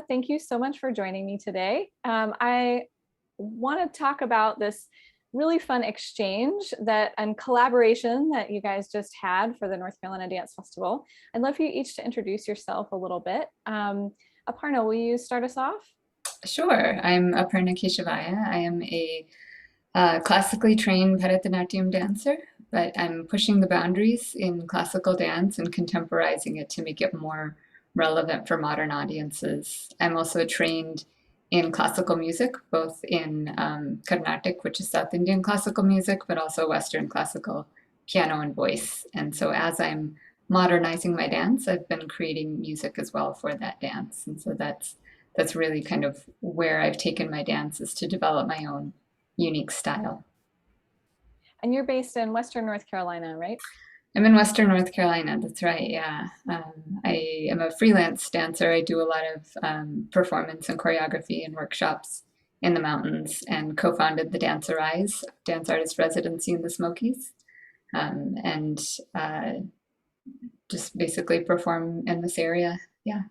Thank you so much for joining me today. I want to talk about this really fun exchange and collaboration that you guys just had for the North Carolina Dance Festival. I'd love for you each to introduce yourself a little bit. Aparna, will you start us off? Sure. I'm Aparna Keshaviah. I am a classically trained Bharatanatyam dancer, but I'm pushing the boundaries in classical dance and contemporizing it to make it more relevant for modern audiences. I'm also trained in classical music, both in Carnatic, which is South Indian classical music, but also Western classical piano and voice. And so as I'm modernizing my dance, I've been creating music as well for that dance. And so that's really kind of where I've taken my dance, is to develop my own unique style. And you're based in Western North Carolina, right? I'm in Western North Carolina. That's right. Yeah. I am a freelance dancer. I do a lot of performance and choreography and workshops in the mountains, and co-founded the Dance Arise dance artist residency in the Smokies. And just basically perform in this area. Yeah.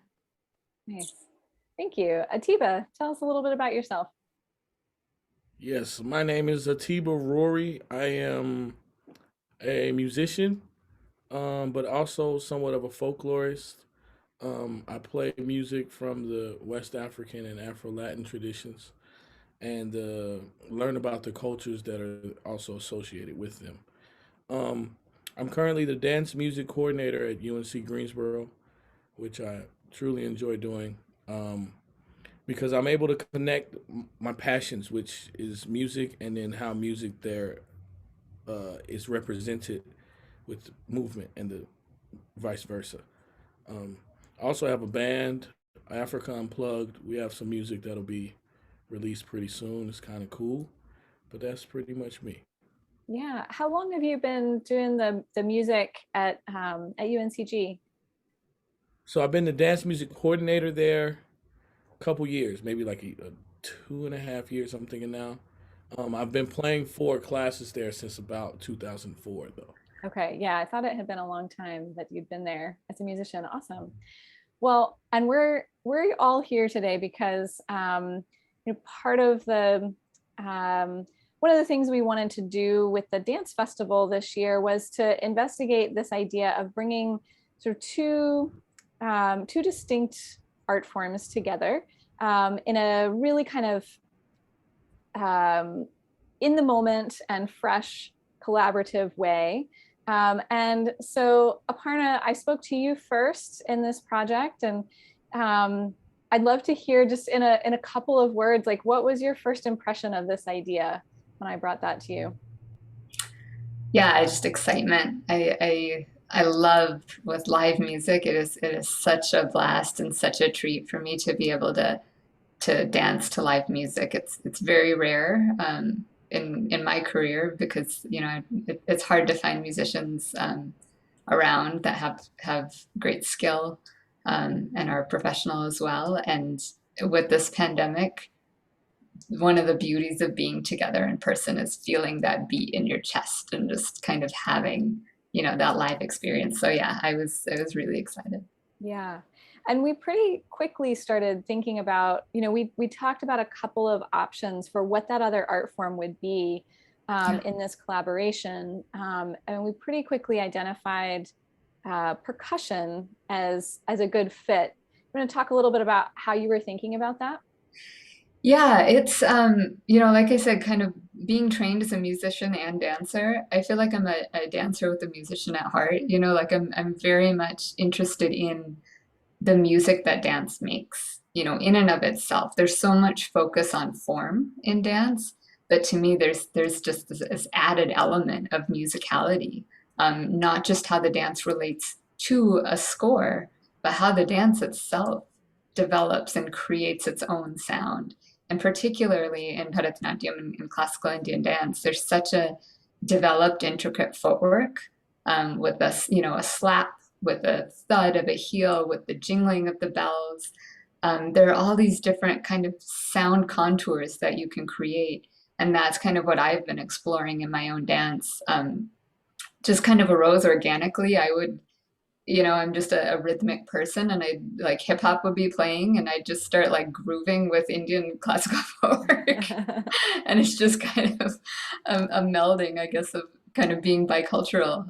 Nice. Thank you. Atiba, tell us a little bit about yourself. Yes, my name is Atiba Rorie. I am a musician, but also somewhat of a folklorist. I play music from the West African and Afro Latin traditions and learn about the cultures that are also associated with them. Um, I'm currently the dance music coordinator at UNC Greensboro, which I truly enjoy doing. Because I'm able to connect my passions, which is music, and then how music there is represented with movement and the vice versa. Um, I also have a band, Africa Unplugged. We have some music that'll be released pretty soon. It's kind of cool, but that's pretty much me. Yeah. How long have you been doing the music at UNCG? So I've been the dance music coordinator there a couple years, maybe like a 2.5 years. I'm thinking now. I've been playing 4 classes there since about 2004, though. Okay, yeah, I thought it had been a long time that you'd been there as a musician. Awesome. Well, and we're all here today because part of the one of the things we wanted to do with the dance festival this year was to investigate this idea of bringing sort of two distinct art forms together in a really kind of in the moment and fresh collaborative way. And so Aparna, I spoke to you first in this project, and I'd love to hear just in a couple of words, like what was your first impression of this idea when I brought that to you? Yeah, just excitement. I love with live music. It is such a blast and such a treat for me to be able to dance to live music. It's very rare in my career, because it's hard to find musicians around that have great skill and are professional as well. And with this pandemic, one of the beauties of being together in person is feeling that beat in your chest and just kind of having that live experience. So yeah, I was really excited. Yeah. And we pretty quickly started thinking about, we talked about a couple of options for what that other art form would be Yeah. in this collaboration. And we pretty quickly identified percussion as a good fit. I'm going to talk a little bit about how you were thinking about that. Yeah, it's like I said, kind of being trained as a musician and dancer. I feel like I'm a dancer with a musician at heart. Like I'm very much interested in the music that dance makes, in and of itself. There's so much focus on form in dance, but to me, there's just this added element of musicality, not just how the dance relates to a score, but how the dance itself develops and creates its own sound. And particularly in Bharatanatyam and classical Indian dance, there's such a developed, intricate footwork with a slap, with a thud of a heel, with the jingling of the bells. There are all these different kind of sound contours that you can create. And that's kind of what I've been exploring in my own dance. Just kind of arose organically. I would you know, I'm just a rhythmic person, and I like hip hop would be playing and I just start like grooving with Indian classical folk. And it's just kind of a melding, I guess, of kind of being bicultural.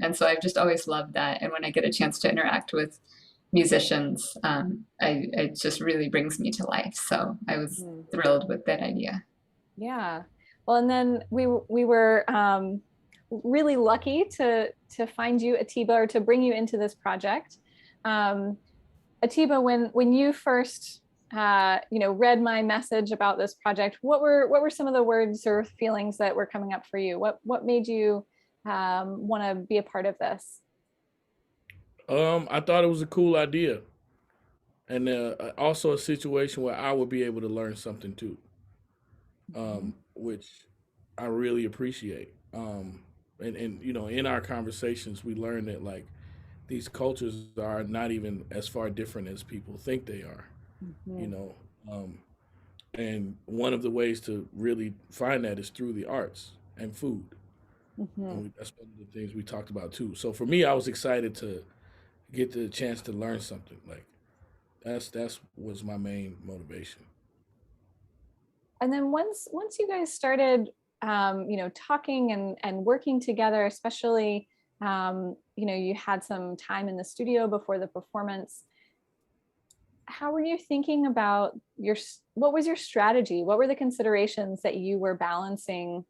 And so I've just always loved that. And when I get a chance to interact with musicians, it just really brings me to life. So I was Mhm. thrilled with that idea. Yeah. Well, and then we were really lucky to find you, Atiba, or to bring you into this project. Atiba, when you first read my message about this project, what were some of the words or feelings that were coming up for you? What made you want to be a part of this? I thought it was a cool idea, and also a situation where I would be able to learn something too, which I really appreciate. And you know, in our conversations, we learned that like these cultures are not even as far different as people think they are. You Mhm. know, um, and one of the ways to really find that is through the arts and food, and Mhm. that's one of the things we talked about too. So for me, I was excited to get the chance to learn something. Like that's was my main motivation. And then once you guys started, talking and working together, especially, you had some time in the studio before the performance. How were you thinking about what was your strategy? What were the considerations that you were balancing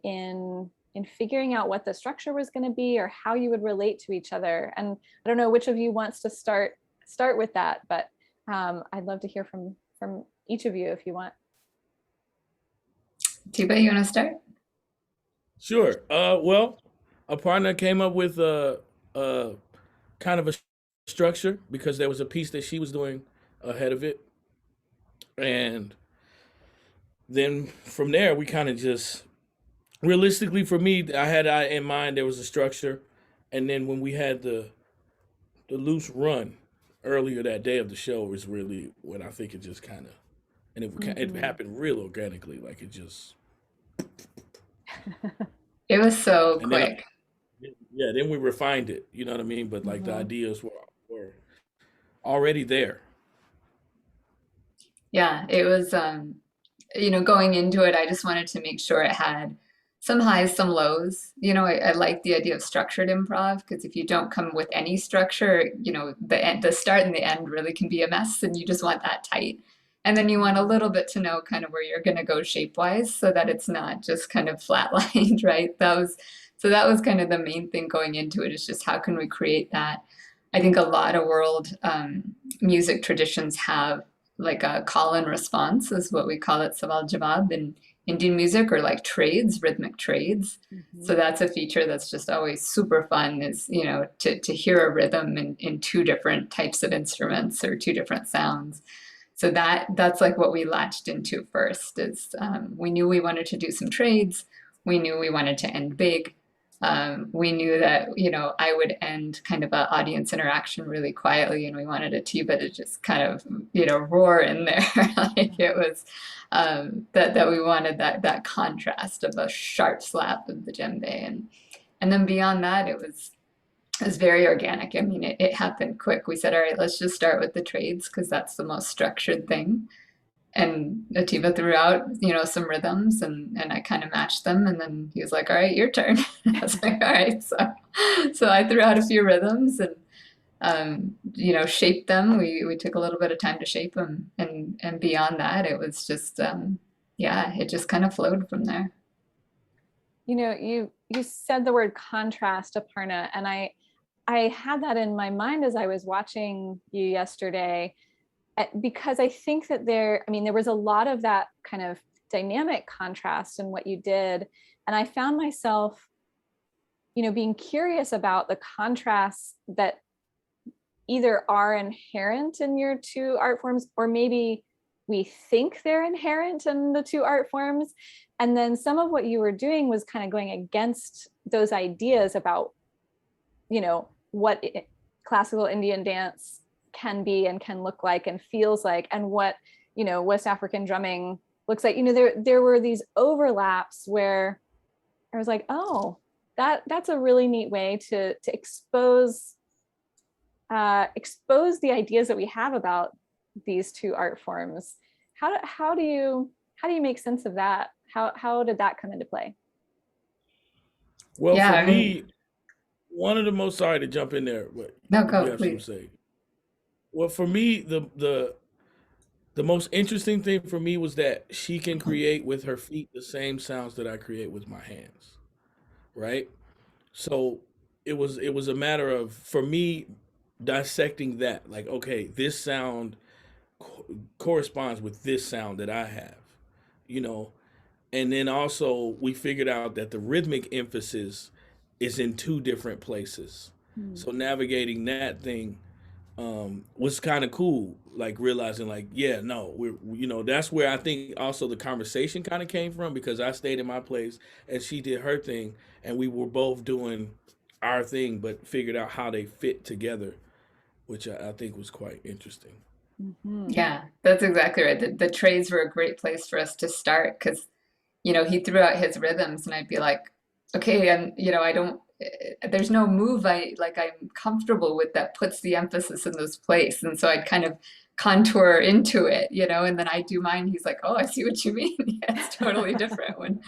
in figuring out what the structure was going to be or how you would relate to each other? And I don't know which of you wants to start with that, but I'd love to hear from each of you if you want. Tiba, you want to start? Sure. Well, a partner came up with a kind of a structure because there was a piece that she was doing ahead of it, and then from there we kind of just realistically for me, I had in mind there was a structure, and then when we had the loose run earlier that day of the show was really when I think it just kind of and it Mhm. happened real organically, like it just It was so and then quick. yeah, then we refined it. You know what I mean? But like the Mhm. ideas were already there. Yeah, it was, you know, going into it, I just wanted to make sure it had some highs, some lows. You know, I like the idea of structured improv because if you don't come with any structure, you know, the start and the end really can be a mess, and you just want that tight. And then you want a Mhm. little bit to know kind of where you're going to go shape wise so that it's not just kind of flatlined, right? That was kind of the main thing going into it is just how can we create that? I think a lot of world music traditions have like a call and response is what we call it, Sawal Jawab in Indian music, or like trades, rhythmic trades. So Mhm. that's a feature that's just always super fun is, you know, to hear a rhythm in two different types of instruments or two different sounds. So that's like what we latched into first is we knew we wanted to do some trades. We knew we wanted to end big. We knew that, you know, I would end kind of an audience interaction really quietly, and we wanted Atiba to just kind of, you know, roar in there. Like it was that we wanted that contrast of a sharp slap of the djembe, and then beyond that, it was very organic. I mean, it happened quick. We said, all right, let's just start with the trades because that's the most structured thing. And Atiba threw out, you know, some rhythms and I kind of matched them. And then he was like, all right, your turn. I was like, all right. So I threw out a few rhythms and, you know, shaped them. We took a little bit of time to shape them. And beyond that, it was just, yeah, it just kind of flowed from there. You said the word contrast, Aparna, and I had that in my mind as I was watching you yesterday, because I think that there was a lot of that kind of dynamic contrast in what you did. And I found myself, being curious about the contrasts that either are inherent in your two art forms, or maybe we think they're inherent in the two art forms. And then some of what you were doing was kind of going against those ideas about, what classical Indian dance can be and can look like and feels like, and what, West African drumming looks like. There were these overlaps where I was like, oh, that's a really neat way to expose expose the ideas that we have about these two art forms. How do you make sense of that? How did that come into play? Well, Yeah, for I mean, me, one of the most, sorry to jump in there, but no, if you go, have something please. to say. Well, for me, the most interesting thing for me was that she can create with her feet the same sounds that I create with my hands, right? So it was a matter of, for me, dissecting that, like, okay, this sound corresponds with this sound that I have, you know. And then also we figured out that the rhythmic emphasis is in two different places. Hmm. So navigating that thing was kind of cool, like realizing, like, yeah, no, that's where I think also the conversation kind of came from, because I stayed in my place and she did her thing, and we were both doing our thing, but figured out how they fit together, which I think was quite interesting. Mm-hmm. Yeah, that's exactly right. The trades were a great place for us to start because, he threw out his rhythms and I'd be like, okay, and I don't, there's no move I'm comfortable with that puts the emphasis in this place. And so I'd kind of contour into it, and then I do mine. He's like, oh, I see what you mean. Yeah, it's totally different when,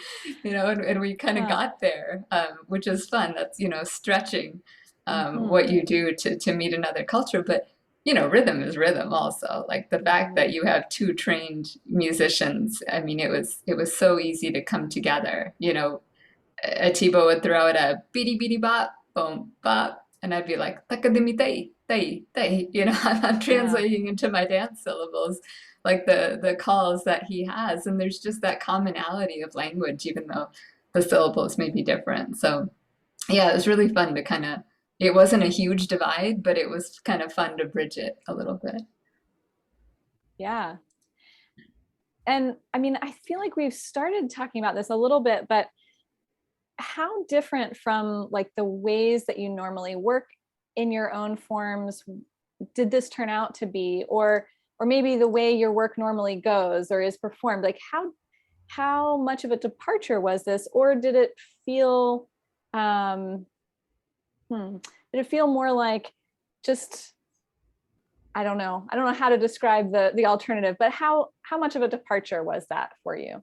and we kind of Huh. got there, which is fun. That's, stretching Mm-hmm. what you do to meet another culture. But rhythm is rhythm also. Like the fact Mm-hmm. that you have two trained musicians, I mean, it was so easy to come together. Atiba would throw out a beady beady bop, boom, bop, and I'd be like, takadimi tay, tay, tay. I'm Yeah. translating into my dance syllables, like the calls that he has. And there's just that commonality of language, even though the syllables may be different. So yeah, it was really fun to kind of, it wasn't a huge divide, but it was kind of fun to bridge it a little bit. Yeah. And I mean, I feel like we've started talking about this a little bit, but how different from like the ways that you normally work in your own forms did this turn out to be, or maybe the way your work normally goes or is performed? Like how much of a departure was this, or did it feel um did it feel more like just, I don't know how to describe the alternative, but how much of a departure was that for you?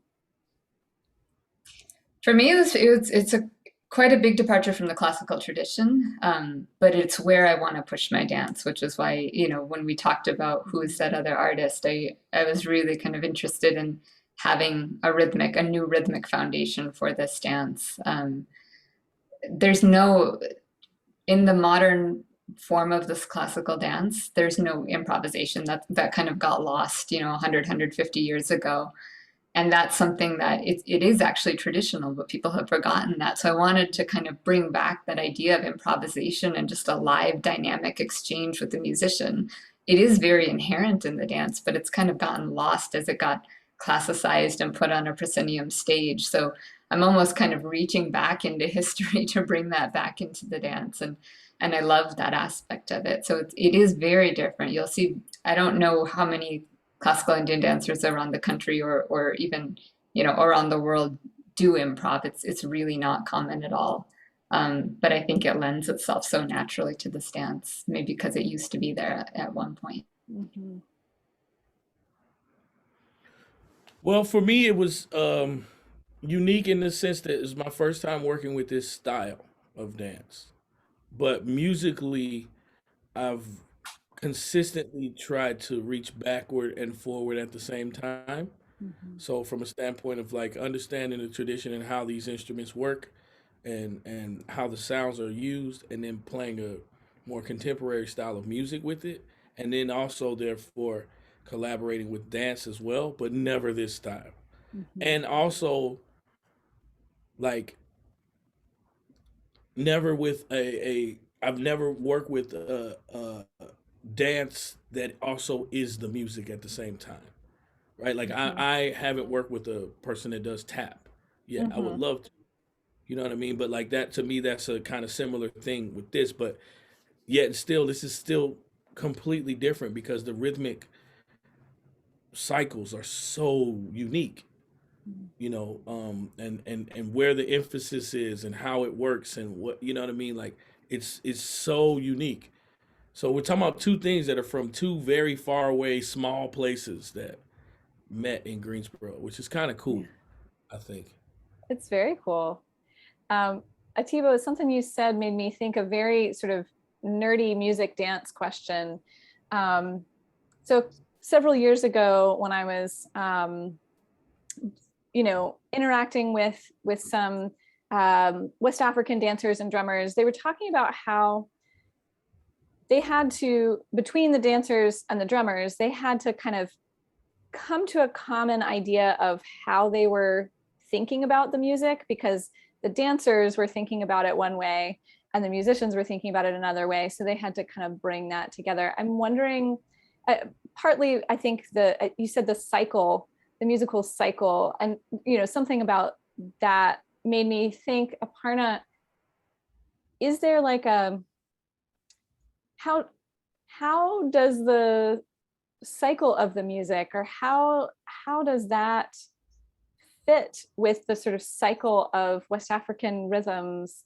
For me, it's a quite a big departure from the classical tradition, but it's where I want to push my dance, which is why, when we talked about who is that other artist, I was really kind of interested in having a new rhythmic foundation for this dance. There's no In the modern form of this classical dance, there's no improvisation that kind of got lost, 100, years ago. And that's something that it is actually traditional, but people have forgotten that. So I wanted to kind of bring back that idea of improvisation and just a live dynamic exchange with the musician. It is very inherent in the dance, but it's kind of gotten lost as it got classicized and put on a proscenium stage. So I'm almost kind of reaching back into history to bring that back into the dance. And I love that aspect of it. So it is very different. You'll see, I don't know how many classical Indian dancers around the country or even around the world do improv. It's really not common at all. But I think it lends itself so naturally to this dance, maybe because it used to be there at one point. Mm-hmm. Well, for me, it was unique in the sense that it was my first time working with this style of dance. But musically, I've consistently tried to reach backward and forward at the same time. Mm-hmm. So, from a standpoint of like understanding the tradition and how these instruments work, and how the sounds are used, and then playing a more contemporary style of music with it, and then also therefore collaborating with dance as well, but never this style. Mm-hmm. And also, like, never with a I've never worked with a dance that also is the music at the same time, right? Like Mm-hmm. I haven't worked with a person that does tap yet. I would Mm-hmm. love to, you know what I mean? But like that, to me, that's a kind of similar thing with this, but yet and still, this is still completely different because the rhythmic cycles are so unique, and where the emphasis is and how it works and what, you know what I mean? Like it's so unique. So we're talking about two things that are from two very far away small places that met in Greensboro, which is kind of Yeah. cool, I think. It's very cool. Um, Atiba, something you said made me think a very sort of nerdy music dance question. Um, so several years ago, when I was, interacting with some West African dancers and drummers, they were talking about how they had to, between the dancers and the drummers, they had to kind of come to a common idea of how they were thinking about the music, because the dancers were thinking about it one way and the musicians were thinking about it another way. So they had to kind of bring that together. I'm wondering, partly, I think you said the cycle, the musical cycle, and something about that made me think, Aparna, is there like a how does the cycle of the music, or how does that fit with the sort of cycle of West African rhythms?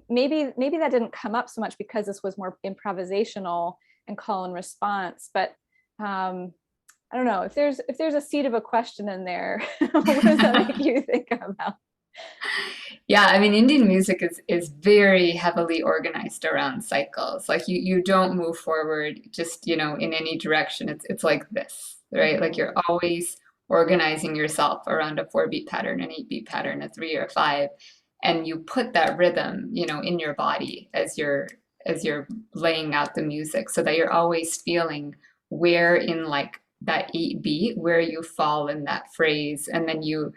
Maybe that didn't come up so much because this was more improvisational and call and response, but I don't know if there's a seed of a question in there. What does that make you think about? Yeah, I mean, Indian music is very heavily organized around cycles. Like you don't move forward just, in any direction. It's like this, right? Like Mm-hmm. you're always organizing yourself around a 4-beat pattern, an 8-beat pattern, a 3 or 5, and you put that rhythm, in your body as you're laying out the music so that you're always feeling where in like that 8 beat, where you fall in that phrase, and then you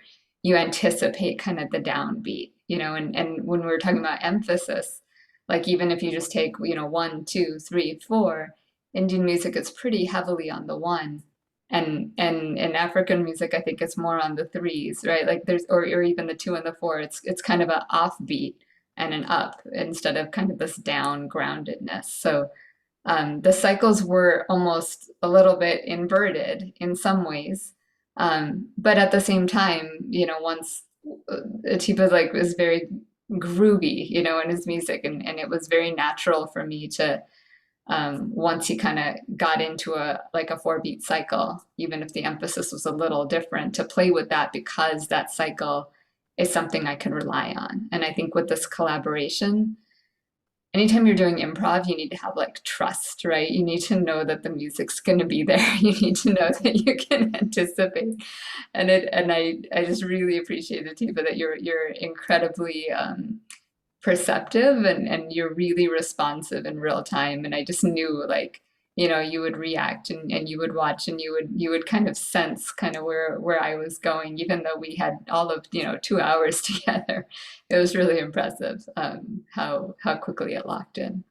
anticipate kind of the downbeat, and when we're talking about emphasis, like even if you just take, 1, 2, 3, 4, Indian music is pretty heavily on the one. And in African music, I think it's more on the threes, right? Like or even the 2 and the 4. It's kind of an offbeat and an up instead of kind of this down groundedness. So the cycles were almost a little bit inverted in some ways. But at the same time, once Atiba like was very groovy, in his music, and it was very natural for me to once he kind of got into a like a 4-beat cycle, even if the emphasis was a little different, to play with that because that cycle is something I could rely on. And I think with this collaboration, anytime you're doing improv, you need to have like trust, right? You need to know that the music's going to be there. You need to know that you can anticipate. And I just really appreciate it, Atiba, that you're incredibly perceptive, and you're really responsive in real time. And I just knew like, you would react, and you would watch, and you would kind of sense kind of where I was going, even though we had all of 2 hours together. It was really impressive, how quickly it locked in.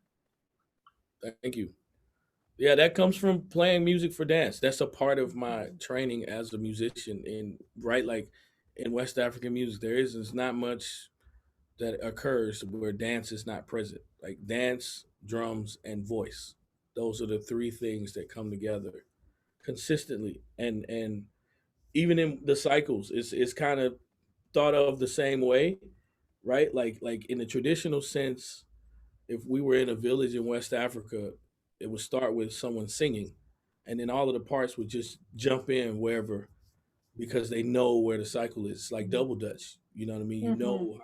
Thank you. Yeah, that comes from playing music for dance. That's a part of my training as a musician. In right, like in West African music, there's not much that occurs where dance is not present. Like dance, drums, and voice. Those are the three things that come together consistently. And even in the cycles, it's kind of thought of the same way, right? Like in the traditional sense, if we were in a village in West Africa, it would start with someone singing, and then all of the parts would just jump in wherever because they know where the cycle is. It's like double dutch. You know what I mean? You Mm-hmm. know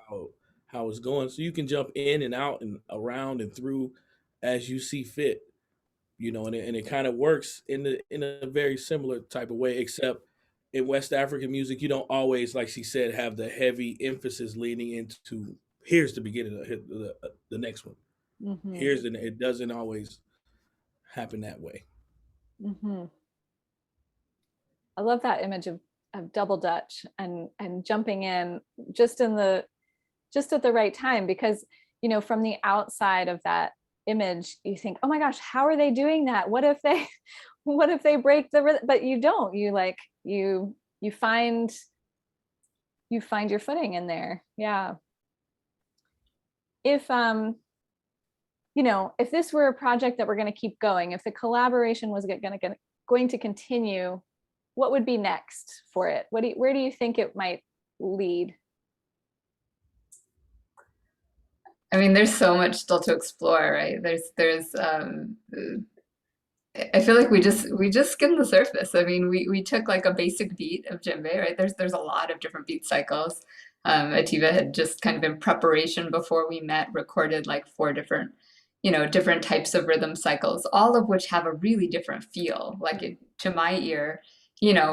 how it's going, so you can jump in and out and around and through as you see fit. And it kind of works in a very similar type of way, except in West African music, you don't always, like she said, have the heavy emphasis leaning into here's the beginning of the next one. Mm-hmm. It doesn't always happen that way. Mm-hmm. I love that image of double dutch and jumping in just in the just at the right time, because from the outside of that image you think, oh my gosh, how are they doing that? What if they what if they break the rhythm? But you don't. You find your footing in there. Yeah. If if this were a project that we're going to keep going, if the collaboration was going to continue, what would be next for it? Where do you think it might lead? I mean, there's so much still to explore, right? I feel like we just skimmed the surface. I mean, we took like a basic beat of djembe, right? There's a lot of different beat cycles. Atiba had just kind of in preparation before we met recorded like four different, different types of rhythm cycles, all of which have a really different feel. Like to my ear,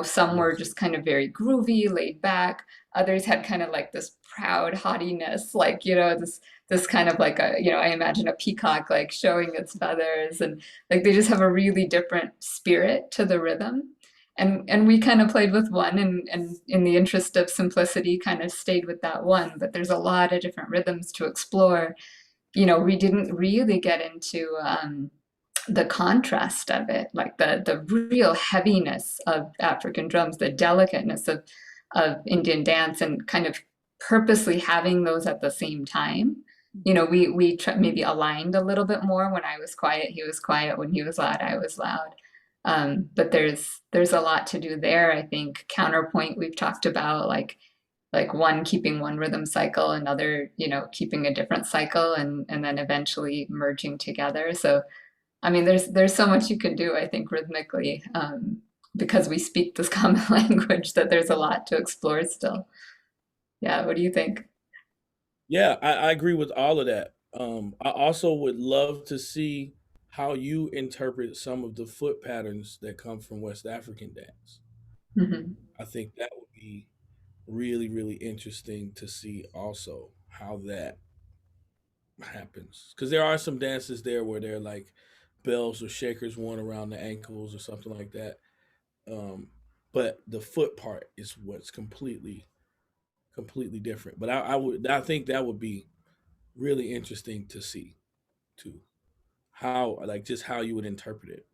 some were Yes. just kind of very groovy, laid back. Others had kind of like this proud haughtiness, like, this kind of like I imagine a peacock like showing its feathers, and like they just have a really different spirit to the rhythm. And we kind of played with one, and in the interest of simplicity kind of stayed with that one, but there's a lot of different rhythms to explore. We didn't really get into the contrast of it, like the real heaviness of African drums, the delicateness of Indian dance, and kind of purposely having those at the same time. We maybe aligned a little bit more. When I was quiet, he was quiet. When he was loud, I was loud. But there's a lot to do there. I think counterpoint we've talked about, like one keeping one rhythm cycle, another keeping a different cycle, and then eventually merging together. So I mean, there's so much you can do, I think, rhythmically, because we speak this common language, that there's a lot to explore still. Yeah, what do you think? Yeah, I agree with all of that. I also would love to see how you interpret some of the foot patterns that come from West African dance. Hmm. I think that would be really, really interesting to see also how that happens. Because there are some dances there where they're like bells or shakers worn around the ankles or something like that. Um, but the foot part is what's completely different. But I think that would be really interesting to see too. How like just how you would interpret it.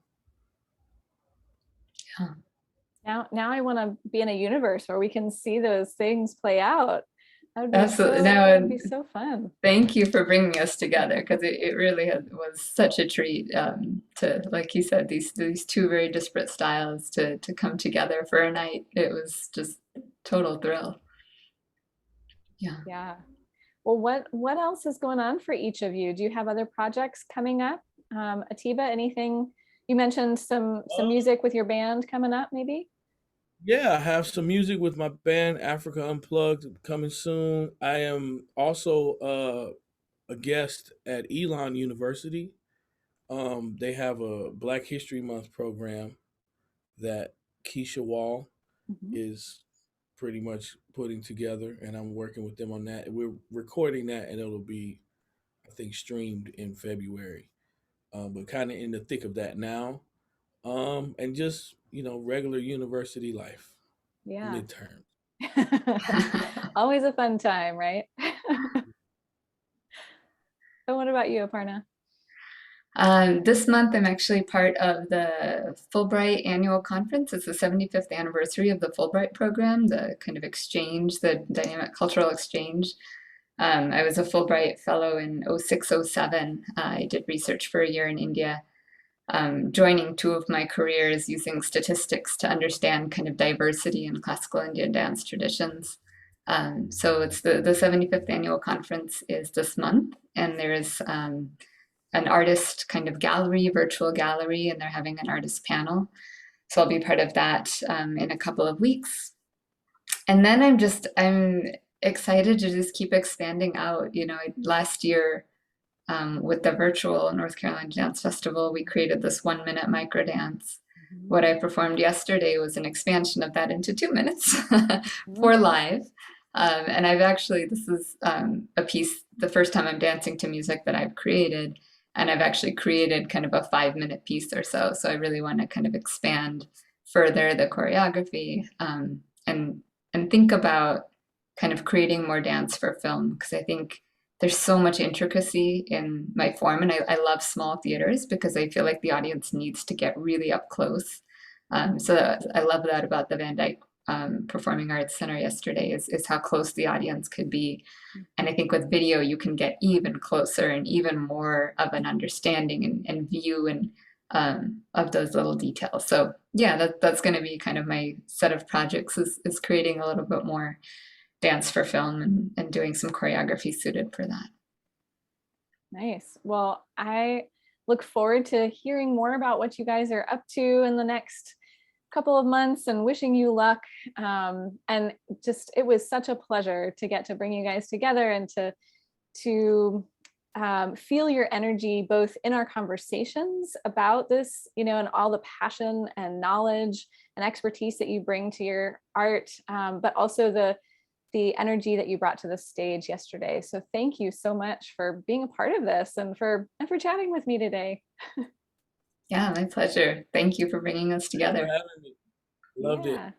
Yeah, Now I want to be in a universe where we can see those things play out. absolutely. That would No, be so fun. thank you for bringing us together, because it really was such a treat, to, like you said, these two very disparate styles to come together for a night. It was just total thrill. Yeah. Yeah. Well, what else is going on for each of you? Do you have other projects coming up? Atiba, anything? You mentioned some music with your band coming up, maybe? Yeah, I have some music with my band Africa Unplugged coming soon. I am also a guest at Elon University. They have a Black History Month program that Keisha Wall Mhm. is pretty much putting together, and I'm working with them on that. We're recording that, and it'll be, I think, streamed in February. But kind of in the thick of that now, and just regular university life, Yeah. midterm. Always a fun time, right? So what about you, Aparna? This month, I'm actually part of the Fulbright annual conference. It's the 75th anniversary of the Fulbright program, the kind of exchange, the dynamic cultural exchange. I was a Fulbright fellow in 06, 07. I did research for a year in India, joining two of my careers using statistics to understand kind of diversity in classical Indian dance traditions. So it's the 75th annual conference is this month, and there's an artist kind of gallery, virtual gallery, and they're having an artist panel. So I'll be part of that in a couple of weeks. And then I'm excited to just keep expanding out. Last year, with the virtual North Carolina Dance Festival, we created this 1 minute micro dance. What I performed yesterday was an expansion of that into 2 minutes for live. And this is a piece, the first time I'm dancing to music that I've created. And I've actually created kind of a 5 minute piece or so. So I really want to kind of expand further the choreography, and think about kind of creating more dance for film, because I think there's so much intricacy in my form, and I love small theaters because I feel like the audience needs to get really up close. I love that about the Van Dyke Performing Arts Center yesterday, is how close the audience could be. And I think with video, you can get even closer and even more of an understanding and view and of those little details. So yeah, that's going to be kind of my set of projects, is creating a little bit more dance for film, and doing some choreography suited for that. Nice. Well, I look forward to hearing more about what you guys are up to in the next couple of months and wishing you luck. And just, it was such a pleasure to get to bring you guys together and to feel your energy both in our conversations about this, and all the passion and knowledge and expertise that you bring to your art, but also the energy that you brought to the stage yesterday. So thank you so much for being a part of this and for chatting with me today. Yeah, my pleasure. Thank you for bringing us Thanks for together. having me. Loved it. Yeah.